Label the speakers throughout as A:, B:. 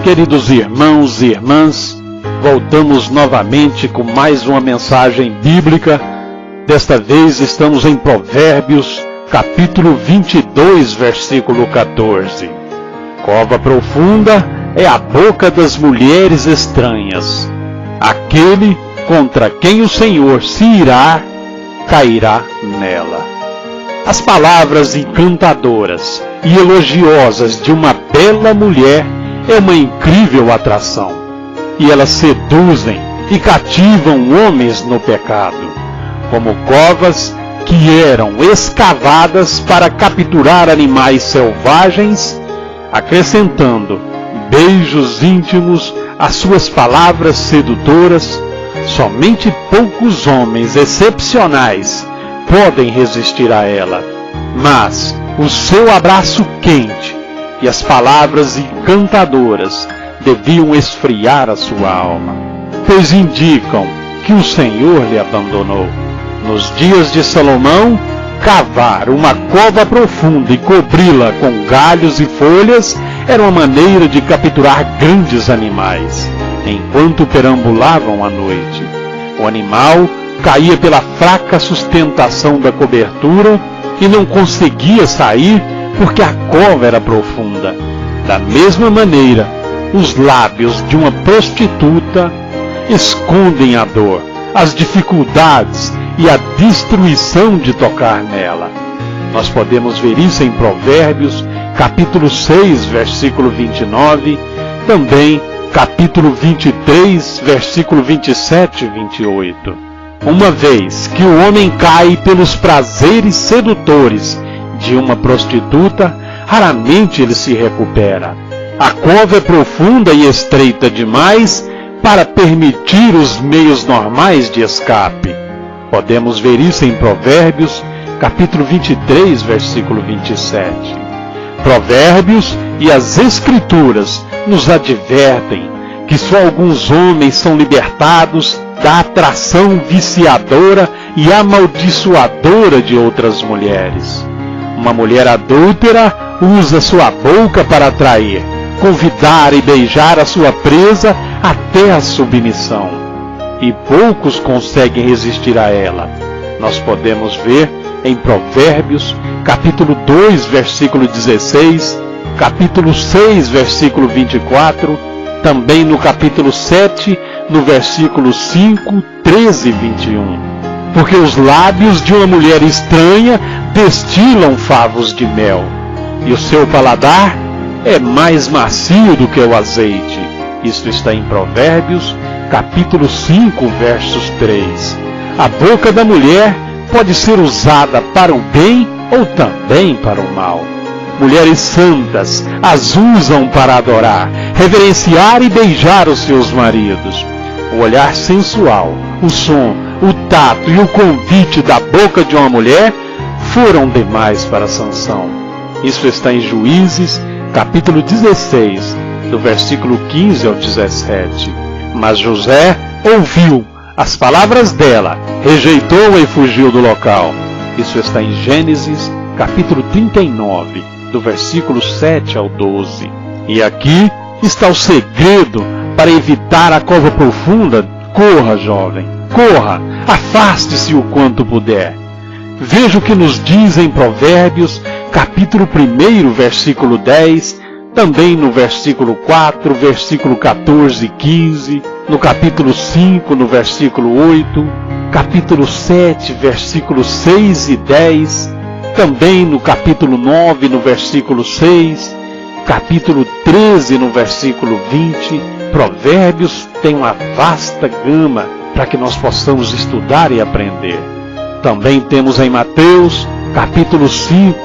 A: Queridos irmãos e irmãs, voltamos novamente com mais uma mensagem bíblica. Desta vez estamos em Provérbios, capítulo 22, versículo 14. Cova profunda é a boca das mulheres estranhas. Aquele contra quem o Senhor se irá, cairá nela. As palavras encantadoras e elogiosas de uma bela mulher é uma incrível atração, e elas seduzem e cativam homens no pecado, como covas que eram escavadas para capturar animais selvagens, acrescentando beijos íntimos às suas palavras sedutoras. Somente poucos homens excepcionais podem resistir a ela, mas o seu abraço quente e as palavras encantadoras deviam esfriar a sua alma, pois indicam que o Senhor lhe abandonou. Nos dias de Salomão, cavar uma cova profunda e cobri-la com galhos e folhas era uma maneira de capturar grandes animais, enquanto perambulavam à noite. O animal caía pela fraca sustentação da cobertura e não conseguia sair porque a cova era profunda. Da mesma maneira, os lábios de uma prostituta escondem a dor, as dificuldades e a destruição de tocar nela. Nós podemos ver isso em Provérbios, capítulo 6, versículo 29, também capítulo 23, versículo 27 e 28. Uma vez que o homem cai pelos prazeres sedutores de uma prostituta, raramente ele se recupera. A cova é profunda e estreita demais para permitir os meios normais de escape. Podemos ver isso em Provérbios, capítulo 23, versículo 27. Provérbios e as Escrituras nos advertem que só alguns homens são libertados da atração viciadora e amaldiçoadora de outras mulheres. Uma mulher adúltera usa sua boca para atrair, convidar e beijar a sua presa até a submissão, e poucos conseguem resistir a ela. Nós podemos ver em Provérbios, capítulo 2, versículo 16, capítulo 6, versículo 24, também no capítulo 7, no versículo 5, 13 e 21. Porque os lábios de uma mulher estranha destilam favos de mel, e o seu paladar é mais macio do que o azeite. Isto está em Provérbios, capítulo 5, versos 3. A boca da mulher pode ser usada para o bem ou também para o mal. Mulheres santas as usam para adorar, reverenciar e beijar os seus maridos. O olhar sensual, o som, o tato e o convite da boca de uma mulher foram demais para Sansão. Isso está em Juízes, capítulo 16, do versículo 15 ao 17. Mas José ouviu as palavras dela, rejeitou-a e fugiu do local. Isso está em Gênesis, capítulo 39, do versículo 7 ao 12. E aqui está o segredo para evitar a cova profunda. Corra, jovem, corra, afaste-se o quanto puder. Veja o que nos diz em Provérbios, capítulo 1, versículo 10, também no versículo 4, versículo 14 e 15, no capítulo 5, no versículo 8, capítulo 7, versículos 6 e 10, também no capítulo 9, no versículo 6, capítulo 13, no versículo 20, Provérbios tem uma vasta gama para que nós possamos estudar e aprender. Também temos em Mateus, capítulo 5,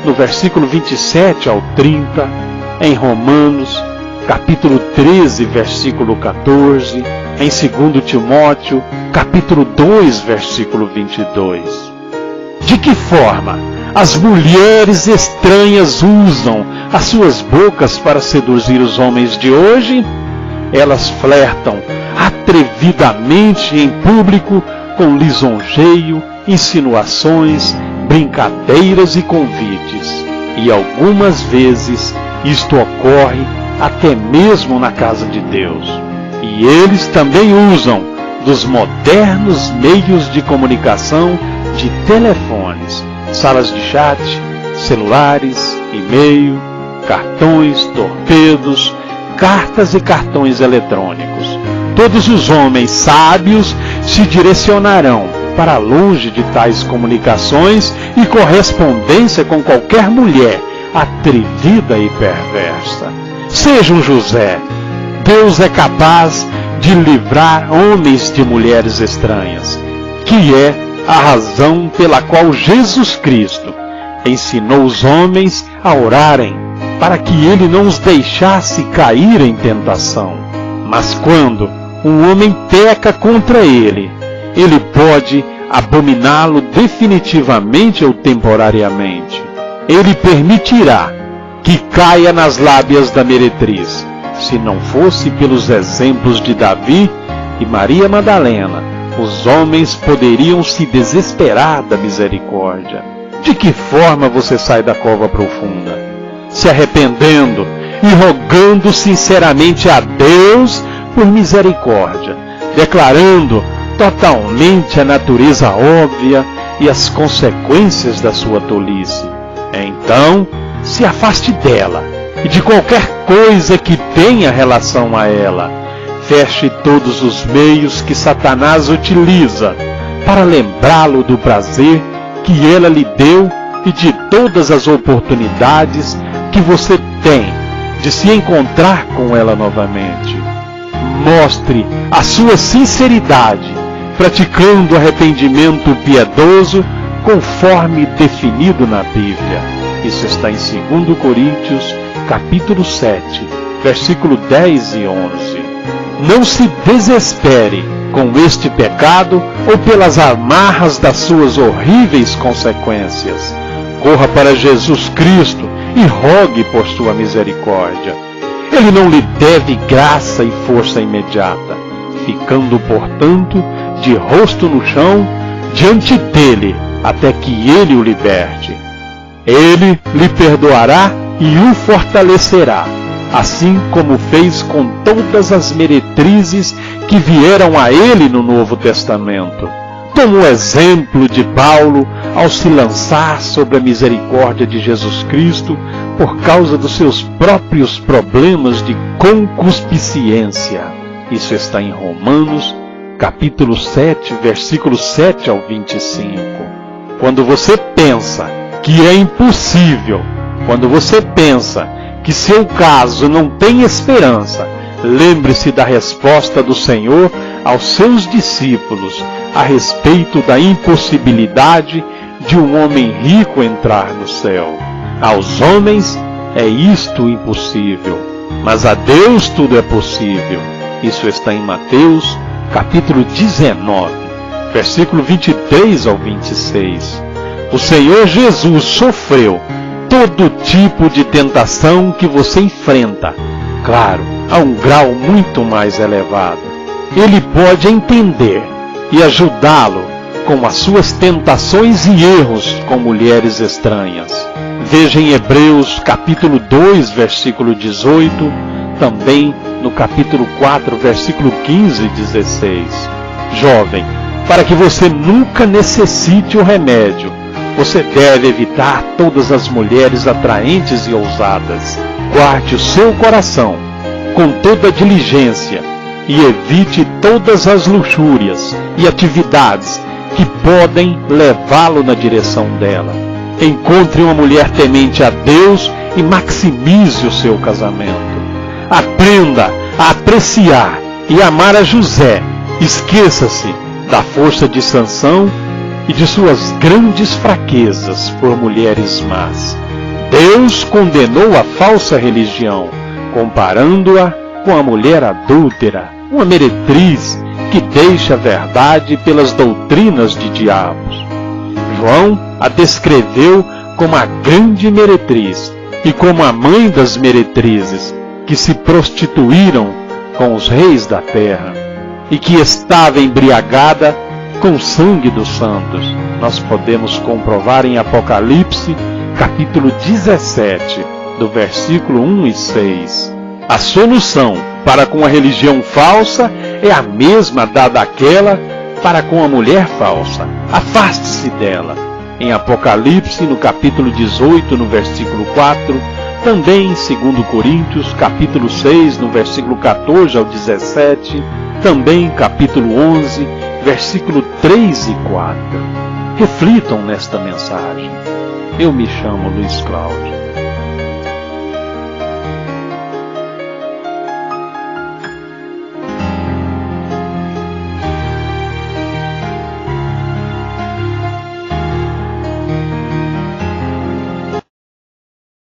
A: no versículo 27 ao 30, em Romanos, capítulo 13, versículo 14, em 2 Timóteo, capítulo 2, versículo 22. De que forma as mulheres estranhas usam as suas bocas para seduzir os homens de hoje? Elas flertam atrevidamente em público com lisonjeio, insinuações, brincadeiras e convites. E algumas vezes isto ocorre até mesmo na casa de Deus. E eles também usam dos modernos meios de comunicação de telefones, salas de chat, celulares, e-mail, cartões, torpedos, cartas e cartões eletrônicos. Todos os homens sábios se direcionarão para longe de tais comunicações e correspondência com qualquer mulher atrevida e perversa. Seja um José. Deus é capaz de livrar homens de mulheres estranhas, que é a razão pela qual Jesus Cristo ensinou os homens a orarem, para que ele não os deixasse cair em tentação. Mas quando um homem peca contra ele, ele pode abominá-lo definitivamente ou temporariamente. Ele permitirá que caia nas lábias da meretriz. Se não fosse pelos exemplos de Davi e Maria Madalena, os homens poderiam se desesperar da misericórdia. De que forma você sai da cova profunda? Se arrependendo e rogando sinceramente a Deus por misericórdia, declarando totalmente a natureza óbvia e as consequências da sua tolice. Então, se afaste dela e de qualquer coisa que tenha relação a ela. Feche todos os meios que Satanás utiliza para lembrá-lo do prazer que ela lhe deu e de todas as oportunidades que você tem de se encontrar com ela novamente. Mostre a sua sinceridade, praticando arrependimento piedoso conforme definido na Bíblia. Isso está em 2 Coríntios, capítulo 7, versículo 10 e 11. Não se desespere com este pecado ou pelas amarras das suas horríveis consequências. Corra para Jesus Cristo e rogue por sua misericórdia. Ele não lhe deve graça e força imediata, ficando, portanto, de rosto no chão diante dele, até que ele o liberte. Ele lhe perdoará e o fortalecerá, assim como fez com todas as meretrizes que vieram a ele no Novo Testamento. Como o exemplo de Paulo ao se lançar sobre a misericórdia de Jesus Cristo por causa dos seus próprios problemas de concupiscência. Isso está em Romanos, capítulo 7, versículos 7 ao 25. Quando você pensa que é impossível, quando você pensa que seu caso não tem esperança, lembre-se da resposta do Senhor aos seus discípulos a respeito da impossibilidade de um homem rico entrar no céu. Aos homens é isto impossível, mas a Deus tudo é possível. Isso está em Mateus, capítulo 19, versículo 23 ao 26. O Senhor Jesus sofreu todo tipo de tentação que você enfrenta, claro, a um grau muito mais elevado. Ele pode entender e ajudá-lo com as suas tentações e erros com mulheres estranhas. Veja em Hebreus capítulo 2, versículo 18, também no capítulo 4, versículo 15 e 16. Jovem, para que você nunca necessite o remédio, você deve evitar todas as mulheres atraentes e ousadas. Guarde o seu coração com toda diligência e evite todas as luxúrias e atividades que podem levá-lo na direção dela. Encontre uma mulher temente a Deus e maximize o seu casamento. Aprenda a apreciar e amar a José. Esqueça-se da força de Sansão e de suas grandes fraquezas por mulheres más. Deus condenou a falsa religião, comparando-a com a mulher adúltera, uma meretriz que deixa a verdade pelas doutrinas de diabos. João a descreveu como a grande meretriz e como a mãe das meretrizes que se prostituíram com os reis da terra e que estava embriagada com o sangue dos santos. Nós podemos comprovar em Apocalipse, capítulo 17, do versículo 1 e 6. A solução para com a religião falsa é a mesma dada àquela para com a mulher falsa. Afaste-se dela. Em Apocalipse, no capítulo 18, no versículo 4, também em 2 Coríntios, capítulo 6, no versículo 14 ao 17, também capítulo 11, versículo 3 e 4. Reflitam nesta mensagem. Eu me chamo Luiz Cláudio.